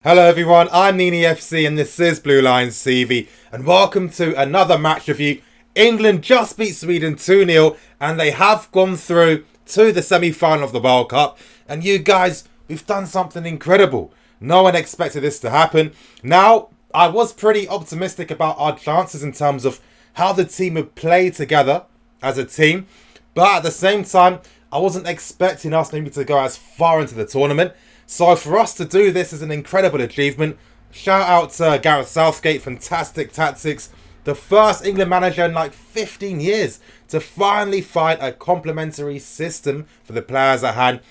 Hello everyone, I'm Nini FC and this is Blue Lions TV and welcome to another match review. England just beat Sweden 2-0 and they have gone through to the semi-final of the World Cup. And you guys, we've done something incredible. No one expected this to happen. Now, I was pretty optimistic about our chances in terms of how the team would play together as a team. But at the same time, I wasn't expecting us maybe to go as far into the tournament. So for us to do this is an incredible achievement. Shout out to Gareth Southgate, fantastic tactics. The first England manager in like 15 years to finally find a complementary system for the players at hand.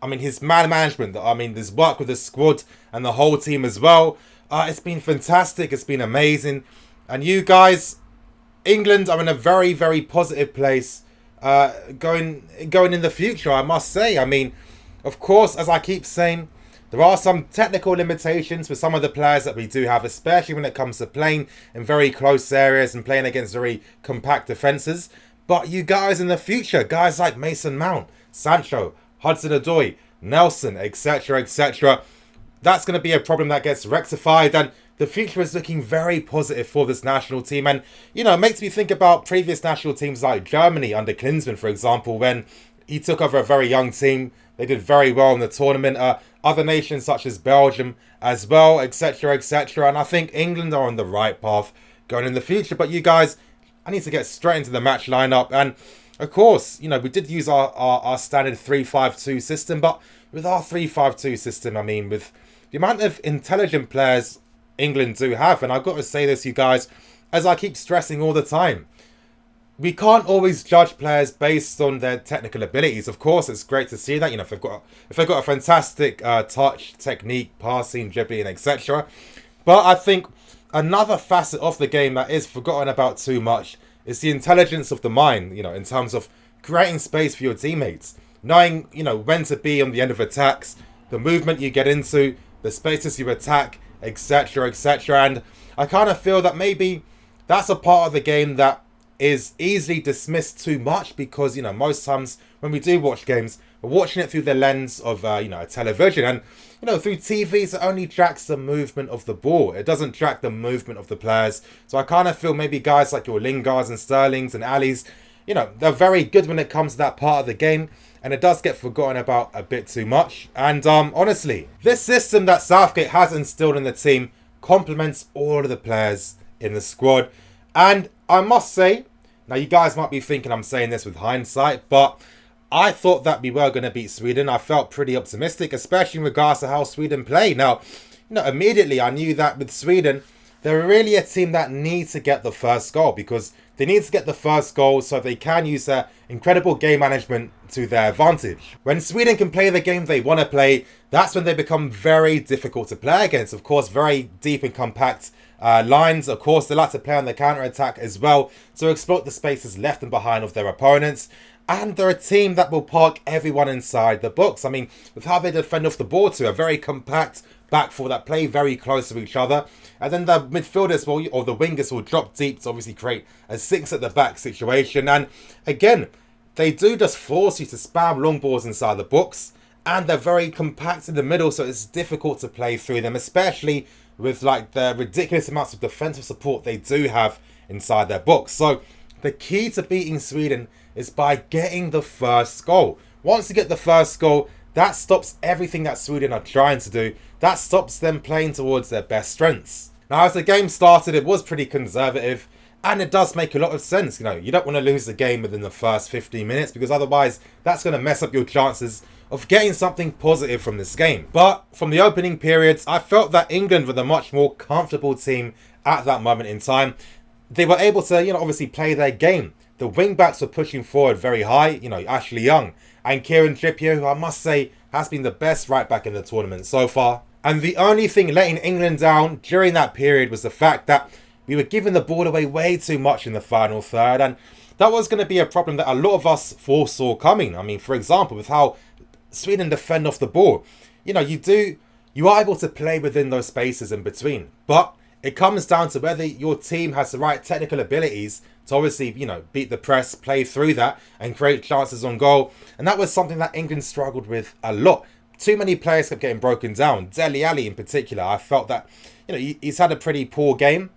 I mean, his man management, his work with the squad and the whole team as well. It's been fantastic, it's been amazing. And you guys, England are in a very, very positive place going in the future, I must say. I mean, of course, as I keep saying, there are some technical limitations for some of the players that we do have, especially when it comes to playing in very close areas and playing against very compact defences. But you guys in the future, guys like Mason Mount, Sancho, Hudson-Odoi, Nelson, etc., etc., that's going to be a problem that gets rectified, and the future is looking very positive for this national team. And, you know, it makes me think about previous national teams like Germany under Klinsmann, for example, when he took over a very young team. They did very well in the tournament. Other nations such as Belgium as well, etc., etc. And I think England are on the right path going in the future. But you guys, I need to get straight into the match lineup. And of course, you know, we did use our standard 3-5-2 system. But with our 3-5-2 system, I mean, with the amount of intelligent players England do have, and I've got to say this, you guys, as I keep stressing all the time, we can't always judge players based on their technical abilities. Of course, it's great to see that, you know, if they've got a fantastic touch, technique, passing, dribbling, etc. But I think another facet of the game that is forgotten about too much is the intelligence of the mind, you know, in terms of creating space for your teammates, knowing, you know, when to be on the end of attacks, the movement you get into, the spaces you attack, etc., etc. And I kind of feel that maybe that's a part of the game that is easily dismissed too much, because, you know, most times when we do watch games, we're watching it through the lens of, you know, a television. And, you know, through TVs, it only tracks the movement of the ball. It doesn't track the movement of the players. So I kind of feel maybe guys like your Lingards and Sterlings and Allis, you know, they're very good when it comes to that part of the game. And it does get forgotten about a bit too much. And honestly, this system that Southgate has instilled in the team complements all of the players in the squad. And I must say, now you guys might be thinking I'm saying this with hindsight, but I thought that we were going to beat Sweden. I felt pretty optimistic, especially in regards to how Sweden play. Now, you know, immediately I knew that with Sweden, they're really a team that needs to get the first goal, because they need to get the first goal so they can use their incredible game management to their advantage. When Sweden can play the game they want to play, that's when they become very difficult to play against. Of course, very deep and compact lines. Of course, they like to play on the counter-attack as well to exploit the spaces left and behind of their opponents. And they're a team that will park everyone inside the box. I mean, with how they defend off the ball too, a very compact back four that play very close to each other. And then the midfielders will, or the wingers will drop deep to obviously create a 6 at the back situation. And again, they do just force you to spam long balls inside the box. And they're very compact in the middle, so it's difficult to play through them, especially with like the ridiculous amounts of defensive support they do have inside their box. So the key to beating Sweden is by getting the first goal. Once you get the first goal, that stops everything that Sweden are trying to do. That stops them playing towards their best strengths. Now, as the game started, it was pretty conservative, and it does make a lot of sense. You know, you don't want to lose the game within the first 15 minutes, because otherwise that's going to mess up your chances of getting something positive from this game. But from the opening periods, I felt that England were the much more comfortable team at that moment in time. They were able to, you know, obviously play their game. The wing-backs were pushing forward very high, you know, Ashley Young and Kieran Trippier, who I must say has been the best right-back in the tournament so far. And the only thing letting England down during that period was the fact that we were giving the ball away way too much in the final third. And that was going to be a problem that a lot of us foresaw coming. I mean, for example, with how Sweden defend off the ball, you know, you are able to play within those spaces in between. But it comes down to whether your team has the right technical abilities to obviously, you know, beat the press, play through that and create chances on goal. And that was something that England struggled with a lot. too many players kept getting broken down. Dele Alli in particular, I felt that, he's had a pretty poor game.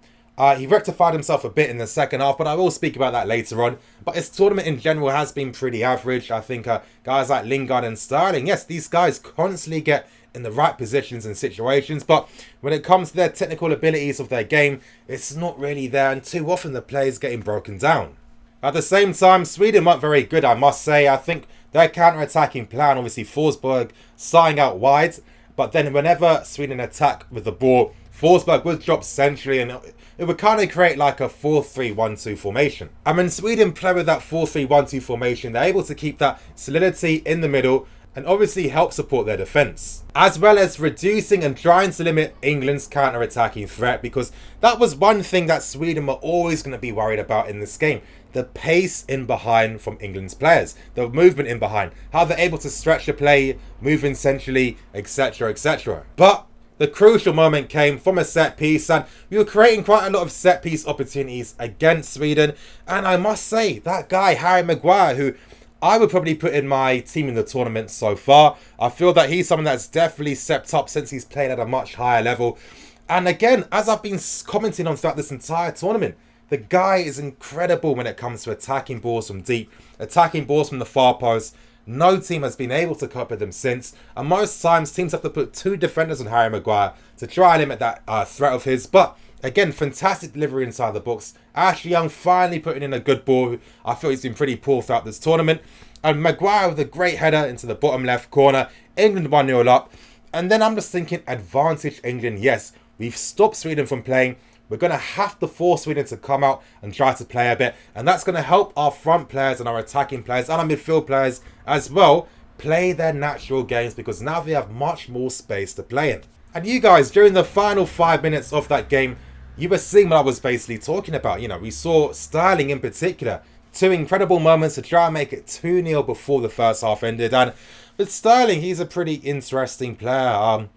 He rectified himself a bit in the second half, but I will speak about that later on. But his tournament in general has been pretty average. I think guys like Lingard and Sterling, yes, these guys constantly get in the right positions and situations, but when it comes to their technical abilities of their game, it's not really there, and too often the players getting broken down. At the same time, Sweden weren't very good, I must say. I think their counter-attacking plan, obviously Forsberg starting out wide, but then whenever Sweden attack with the ball, Forsberg would drop centrally, and it would kind of create like a 4-3-1-2 formation. And when Sweden play with that 4-3-1-2 formation, they're able to keep that solidity in the middle and obviously help support their defence, as well as reducing and trying to limit England's counter-attacking threat, because that was one thing that Sweden were always going to be worried about in this game. The pace in behind from England's players, the movement in behind, how they're able to stretch the play, move in centrally, etc, etc. But the crucial moment came from a set piece, and we were creating quite a lot of set piece opportunities against Sweden. And I must say, that guy, Harry Maguire, who I would probably put in my team in the tournament so far. I feel that he's someone that's definitely stepped up since he's played at a much higher level. And again, as I've been commenting on throughout this entire tournament, the guy is incredible when it comes to attacking balls from deep, attacking balls from the far post. No team has been able to cope with him since, and most times teams have to put 2 defenders on Harry Maguire to try and limit that threat of his. But again, fantastic delivery inside the box. Ashley Young finally putting in a good ball. I feel he's been pretty poor throughout this tournament. And Maguire with a great header into the bottom left corner. England 1-0 up. And then I'm just thinking, advantage England. Yes, we've stopped Sweden from playing. We're going to have to force Sweden to come out and try to play a bit. And that's going to help our front players and our attacking players and our midfield players as well play their natural games, because now they have much more space to play in. And you guys, during the final 5 minutes of that game, you were seeing what I was basically talking about. We saw Sterling in particular, 2 incredible moments to try and make it 2-0 before the first half ended. And with Sterling, he's a pretty interesting player.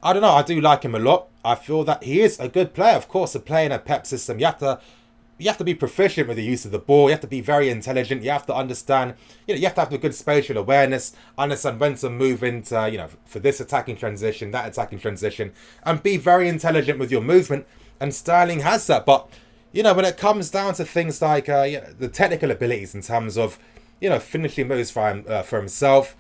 I don't know, I do like him a lot. I feel that he is a good player. Of course, to play in a Pep system, you have to be proficient with the use of the ball. You have to be very intelligent. You have to understand, you have to have a good spatial awareness, understand when to move into, for this attacking transition, that attacking transition, and be very intelligent with your movement. And Sterling has that. But, when it comes down to things like the technical abilities in terms of, finishing moves for himself,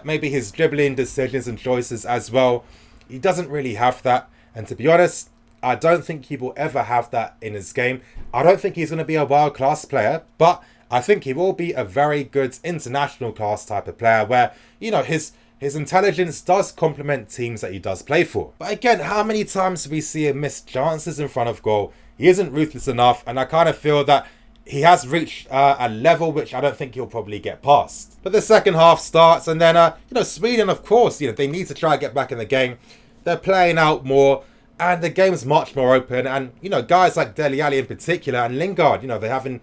maybe his dribbling decisions and choices as well, he doesn't really have that. And to be honest, I don't think he will ever have that in his game. I don't think he's going to be a world-class player, but I think he will be a very good international class type of player where, his intelligence does complement teams that he does play for. But again, how many times do we see him miss chances in front of goal? He isn't ruthless enough, and I kind of feel that he has reached a level which I don't think he'll probably get past. But the second half starts, and then, Sweden, of course, they need to try and get back in the game. They're playing out more, and the game's much more open. And, guys like Dele Alli in particular and Lingard, they're having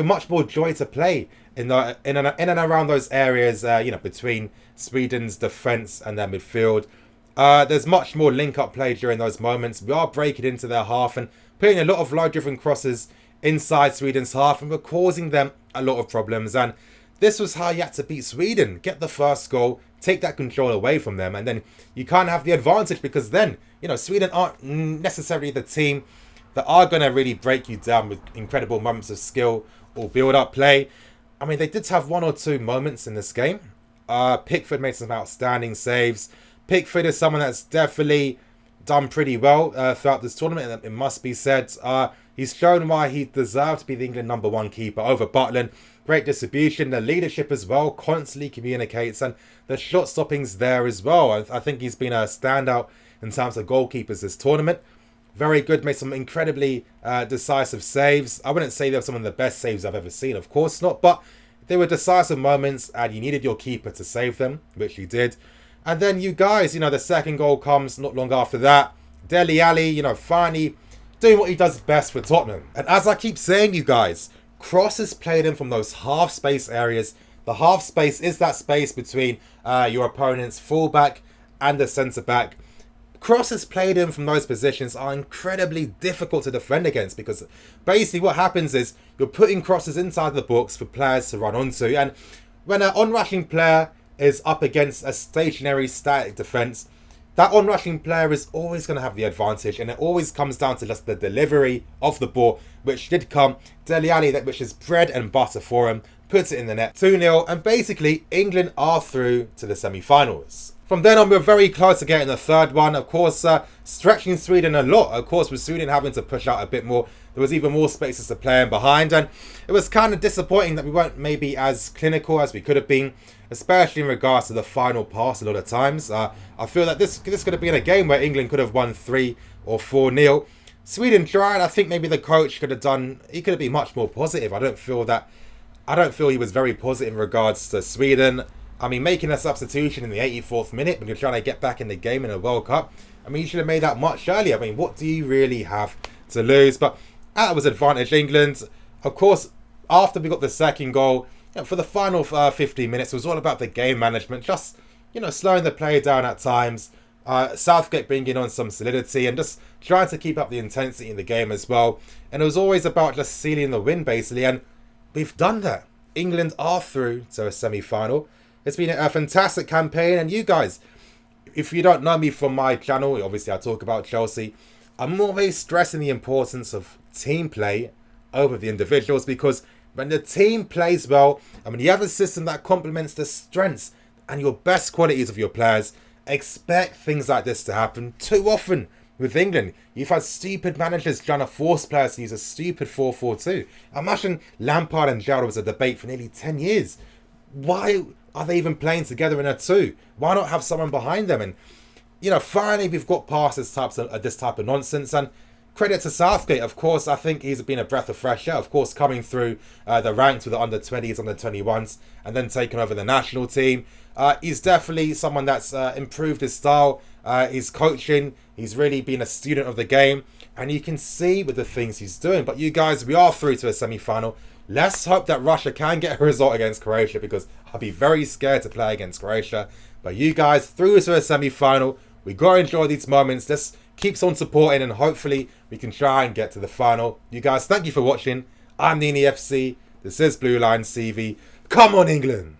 much more joy to play in and around those areas, between Sweden's defence and their midfield. There's much more link-up play during those moments. We are breaking into their half and putting a lot of low-driven crosses inside Sweden's half, and we're causing them a lot of problems. And this was how you had to beat Sweden. Get the first goal, take that control away from them, and then you can't have the advantage, because then, Sweden aren't necessarily the team that are going to really break you down with incredible moments of skill or build-up play. I mean, they did have 1 or 2 moments in this game. Pickford made some outstanding saves. Pickford is someone that's definitely done pretty well throughout this tournament, it must be said. He's shown why he deserved to be the England #1 keeper over Butland. Great distribution, the leadership as well, constantly communicates, and the shot stopping's there as well. I think he's been a standout in terms of goalkeepers this tournament. Very good, made some incredibly decisive saves. I wouldn't say they were some of the best saves I've ever seen, of course not, but they were decisive moments, and you needed your keeper to save them, which he did. And then you guys, the second goal comes not long after that. Dele Alli, finally doing what he does best for Tottenham. And as I keep saying, you guys, crosses played in from those half space areas. The half space is that space between your opponent's fullback and the centre back. Crosses played in from those positions are incredibly difficult to defend against, because basically what happens is you're putting crosses inside the box for players to run onto, and when an on-rushing player is up against a stationary, static defence, that on-rushing player is always going to have the advantage, and it always comes down to just the delivery of the ball, which did come. Dele Alli, which is bread and butter for him, puts it in the net, 2-0, and basically England are through to the semi-finals. From then on, we were very close to getting the third one. Of course, stretching Sweden a lot. Of course, with Sweden having to push out a bit more, there was even more spaces to play in behind. And it was kind of disappointing that we weren't maybe as clinical as we could have been, especially in regards to the final pass a lot of times. I feel that this could have been a game where England could have won 3 or 4-0. Sweden tried. I think maybe the coach could have been much more positive. I don't feel he was very positive in regards to Sweden. I mean, making a substitution in the 84th minute when you're trying to get back in the game in a World Cup, I mean, you should have made that much earlier. I mean, what do you really have to lose? But that was advantage England. Of course, after we got the second goal, for the final 15 minutes, it was all about the game management, just, slowing the play down at times. Southgate bringing on some solidity and just trying to keep up the intensity in the game as well. And it was always about just sealing the win, basically. And we've done that. England are through to a semi-final. It's been a fantastic campaign, and you guys, if you don't know me from my channel, obviously I talk about Chelsea, I'm always stressing the importance of team play over the individuals, because when the team plays well, and when you have a system that complements the strengths and your best qualities of your players, expect things like this to happen. Too often with England, you've had stupid managers trying to force players to use a stupid 4-4-2. Imagine Lampard and Gerrard was a debate for nearly 10 years. Why are they even playing together in a 2? Why not have someone behind them? And, finally we've got past this type of nonsense. And credit to Southgate, of course. I think he's been a breath of fresh air. Of course, coming through the ranks with the under-20s, under-21s, and then taking over the national team. He's definitely someone that's improved his style, his coaching. He's really been a student of the game. And you can see with the things he's doing. But you guys, we are through to a semi-final. Let's hope that Russia can get a result against Croatia, because I'll be very scared to play against Croatia. But you guys, through to a semi-final. We got to enjoy these moments. Let's keep on supporting, and hopefully we can try and get to the final. You guys, thank you for watching. I'm Nini FC. This is Blue Line CV. Come on, England!